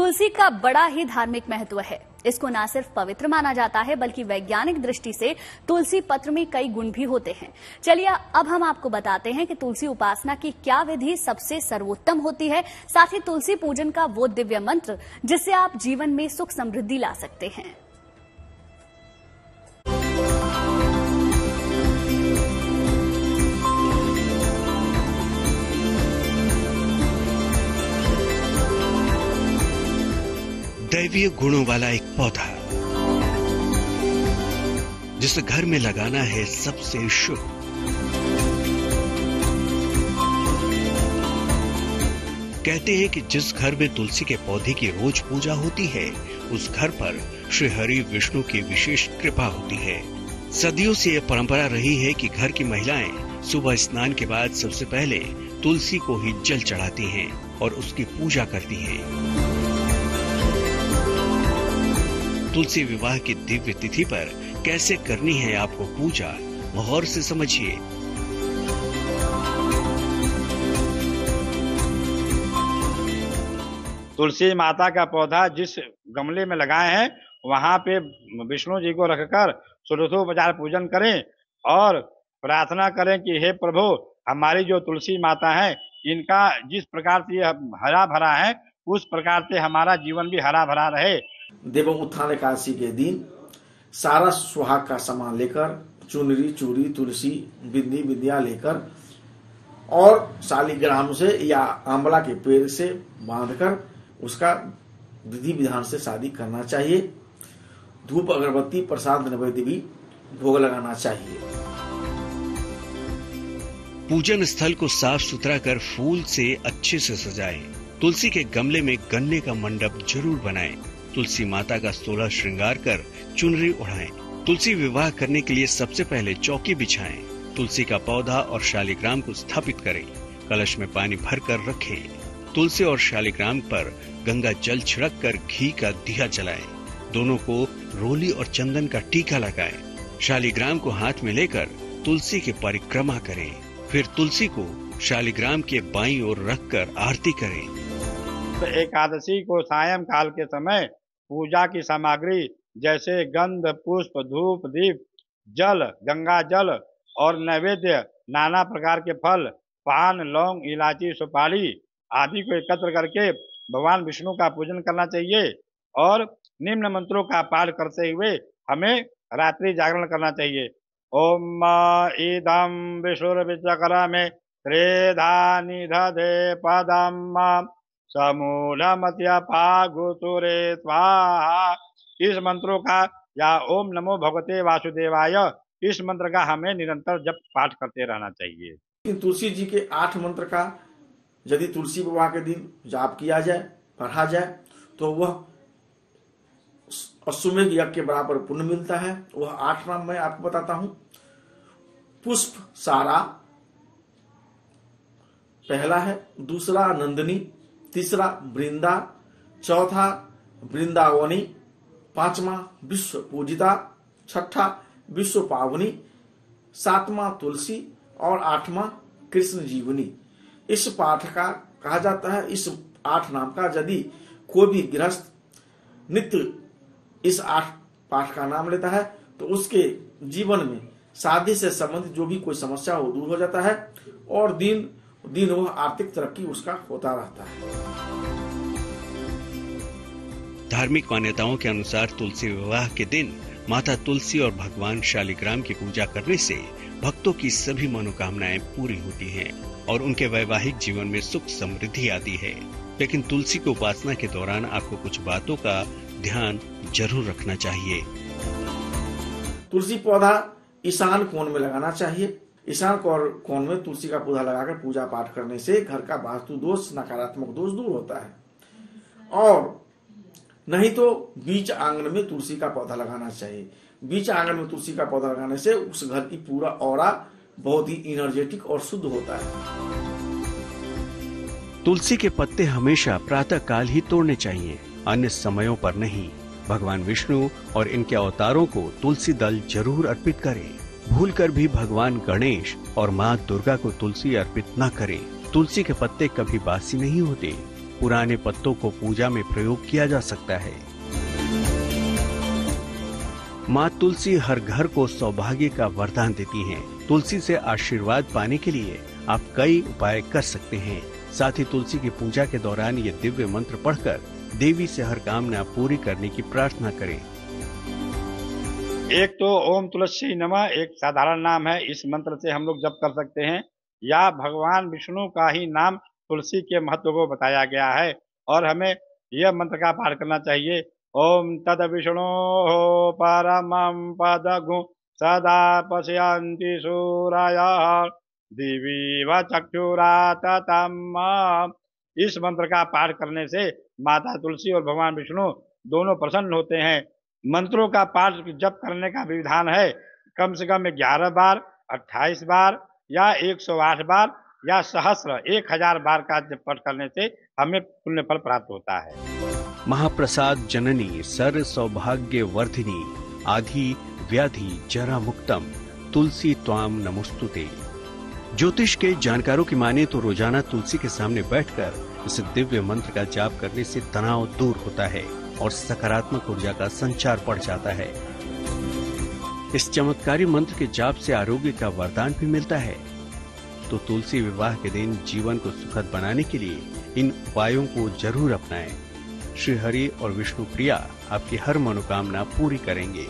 तुलसी का बड़ा ही धार्मिक महत्व है। इसको न सिर्फ पवित्र माना जाता है बल्कि वैज्ञानिक दृष्टि से तुलसी पत्र में कई गुण भी होते हैं। चलिए अब हम आपको बताते हैं कि तुलसी उपासना की क्या विधि सबसे सर्वोत्तम होती है, साथ ही तुलसी पूजन का वो दिव्य मंत्र जिससे आप जीवन में सुख समृद्धि ला सकते हैं। दैवीय गुणों वाला एक पौधा जिसे घर में लगाना है सबसे शुभ। कहते हैं कि जिस घर में तुलसी के पौधे की रोज पूजा होती है उस घर पर श्री हरि विष्णु की विशेष कृपा होती है। सदियों से यह परंपरा रही है कि घर की महिलाएं सुबह स्नान के बाद सबसे पहले तुलसी को ही जल चढ़ाती हैं और उसकी पूजा करती हैं। तुलसी विवाह की दिव्य तिथि पर कैसे करनी है आपको पूजा, गौर से समझिए। तुलसी माता का पौधा जिस गमले में लगाए हैं वहां पे विष्णु जी को रखकर षोडशोपचार पूजन करें और प्रार्थना करें कि हे प्रभु, हमारी जो तुलसी माता है इनका जिस प्रकार से हरा भरा है उस प्रकार से हमारा जीवन भी हरा भरा रहे। देवों उत्थान एकादशी के दिन सारा सुहाग का सामान लेकर चुनरी, चूड़ी, तुलसी, बिंदी, बिंदिया लेकर और शालिग्राम से या आंवला के पेड़ से बांधकर उसका विधि विधान से शादी करना चाहिए। धूप, अगरबत्ती, प्रसाद, नैवेद्य भी भोग लगाना चाहिए। पूजन स्थल को साफ सुथरा कर फूल से अच्छे से सजाएं। तुलसी के गमले में गन्ने का मंडप जरूर बनाएं। तुलसी माता का 16 श्रृंगार कर चुनरी उड़ाएं। तुलसी विवाह करने के लिए सबसे पहले चौकी बिछाएं। तुलसी का पौधा और शालिग्राम को स्थापित करें। कलश में पानी भर कर रखें। तुलसी और शालिग्राम पर गंगा जल छिड़क कर घी का दिया जलाएं। दोनों को रोली और चंदन का टीका लगाएं। शालिग्राम को हाथ में लेकर तुलसी की परिक्रमा करें। फिर तुलसी को शालिग्राम के बाईं ओर रखकर आरती करें। एकादशी को सायं काल के समय पूजा की सामग्री जैसे गंध, पुष्प, धूप, दीप, जल, गंगा जल और नैवेद्य, नाना प्रकार के फल, पान, लौंग, इलायची, सुपारी आदि को एकत्र करके भगवान विष्णु का पूजन करना चाहिए और निम्न मंत्रों का पाठ करते हुए हमें रात्रि जागरण करना चाहिए। ओम इदं विष्णुर्विचक्रमे त्रेधा निधदे पदम समूलमत्या पागुतुरे स्वाहा। इस मंत्रों का या ओम नमो भगवते वासुदेवाय, इस मंत्र का हमें निरंतर जप पाठ करते रहना चाहिए। तुलसी जी के 8 मंत्र का यदि तुलसी विवाह के दिन जाप किया जाए, पढ़ा जाए तो वह अश्वमेध यज्ञ के बराबर पुण्य मिलता है। वह 8 नाम मैं आपको बताता हूं। पुष्प सारा पहला है, दूसरा नंदिनी, तीसरा वृंदा, चौथा वृंदावनी, पांचवा विश्व पूजिता, छठा विश्व पावनी, सातवां तुलसी और 8वां कृष्ण जीवनी। इस पाठ का कहा जाता है, इस 8 नाम का यदि कोई भी गृहस्थ नित्य इस 8 पाठ का नाम लेता है तो उसके जीवन में शादी से संबंधित जो भी कोई समस्या हो दूर हो जाता है और दिन वह आर्थिक तरक्की उसका होता रहता है। धार्मिक मान्यताओं के अनुसार तुलसी विवाह के दिन माता तुलसी और भगवान शालिग्राम की पूजा करने से भक्तों की सभी मनोकामनाएं पूरी होती हैं और उनके वैवाहिक जीवन में सुख समृद्धि आती है। लेकिन तुलसी की उपासना के दौरान आपको कुछ बातों का ध्यान जरूर रखना चाहिए। तुलसी पौधा ईशान कोण में लगाना चाहिए। ईशान कोण में तुलसी का पौधा लगाकर पूजा पाठ करने से घर का वास्तु दोष, नकारात्मक दोष दूर होता है। और नहीं तो बीच आंगन में तुलसी का पौधा लगाना चाहिए। बीच आंगन में तुलसी का पौधा लगाने से उस घर की पूरा ऑरा बहुत ही एनर्जेटिक और शुद्ध होता है। तुलसी के पत्ते हमेशा प्रातः काल ही तोड़ने चाहिए, अन्य समयों पर नहीं। भगवान विष्णु और इनके अवतारों को तुलसी दल जरूर अर्पित करें। भूलकर भी भगवान गणेश और माँ दुर्गा को तुलसी अर्पित न करें। तुलसी के पत्ते कभी बासी नहीं होते। पुराने पत्तों को पूजा में प्रयोग किया जा सकता है। माँ तुलसी हर घर को सौभाग्य का वरदान देती हैं। तुलसी से आशीर्वाद पाने के लिए आप कई उपाय कर सकते हैं। साथ ही तुलसी की पूजा के दौरान ये दिव्य मंत्र पढ़कर देवी से हर कामना पूरी करने की प्रार्थना करें। एक तो ओम तुलसी नमः एक साधारण नाम है, इस मंत्र से हम लोग जप कर सकते हैं, या भगवान विष्णु का ही नाम तुलसी के महत्व को बताया गया है और हमें यह मंत्र का पाठ करना चाहिए। ओम तद विष्णु परमं पदगु सदा पश्यन्ति सूरयः दिवीव चक्षुराततम्। इस मंत्र का पाठ करने से माता तुलसी और भगवान विष्णु दोनों प्रसन्न होते हैं। मंत्रों का पाठ जप करने का विधान है, कम से कम 11 बार, 28 बार या 108 बार या सहस्र 1000 बार का जप पाठ करने से हमें पुण्य फल प्राप्त होता है। महाप्रसाद जननी सर सौभाग्य वर्धिनी आधि व्याधि जरा मुक्तम तुलसी त्वाम नमोस्तुते। ज्योतिष के जानकारों की माने तो रोजाना तुलसी के सामने बैठकर इस दिव्य मंत्र का जाप करने से तनाव दूर होता है और सकारात्मक ऊर्जा का संचार बढ़ जाता है। इस चमत्कारी मंत्र के जाप से आरोग्य का वरदान भी मिलता है। तो तुलसी विवाह के दिन जीवन को सुखद बनाने के लिए इन उपायों को जरूर अपनाएं। श्री हरि और विष्णु प्रिया आपकी हर मनोकामना पूरी करेंगे।